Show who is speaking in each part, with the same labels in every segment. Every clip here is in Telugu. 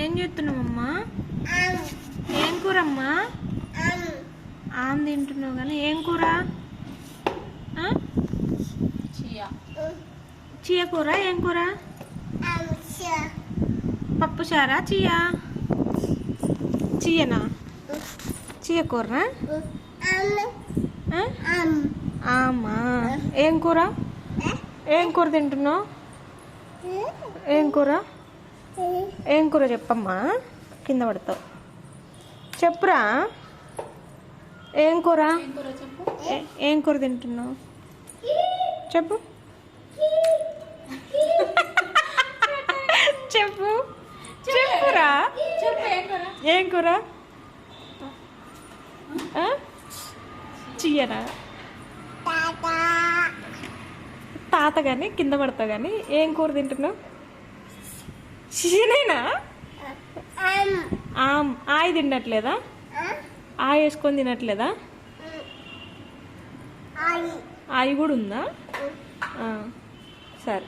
Speaker 1: ఏం చేస్తున్నావమ్మా? ఏం కూరమ్మా? ఆమ్ తింటున్నావు కానీ ఏం కూర? చియ కూర. ఏం కూర? పప్పు చారా? చియనా? చియ కూరనా? ఆమా. ఏం కూర? ఏం కూర తింటున్నావు? ఏం కూర? ఏం కూర చెప్పమ్మా, కింద పడతావు. చెప్పురా, ఏం కూర? ఏం కూర తింటున్నావు చెప్పు. చెప్పు చెప్పురా. ఏం కూర? చియనా? తాత కానీ కింద పడతావు కానీ ఏం కూర తింటున్నావు? చియనేనా? ఆయి తినట్లేదా? ఆయి వేసుకొని తినట్లేదా? ఆయి కూడా ఉందా? సరే.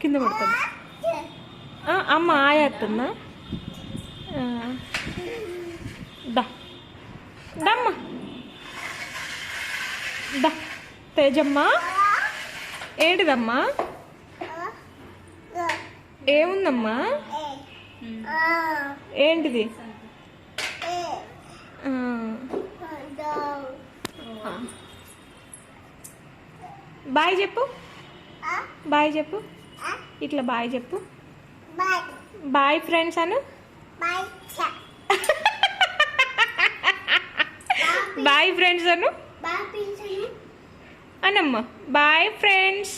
Speaker 1: కింద పడుతుంది. అమ్మ ఆయ వస్తుందా? దమ్మ దా. తేజమ్మ ఏంటిదమ్మా? ఏముందమ్మా? ఏంటిది? బాయ్ చెప్పు. బాయ్ చెప్పు. ఇట్లా బాయ్ చెప్పు. బాయ్ ఫ్రెండ్స్ అను. బాయ్ ఫ్రెండ్స్ అను. అనమ్మా బాయ్ ఫ్రెండ్స్.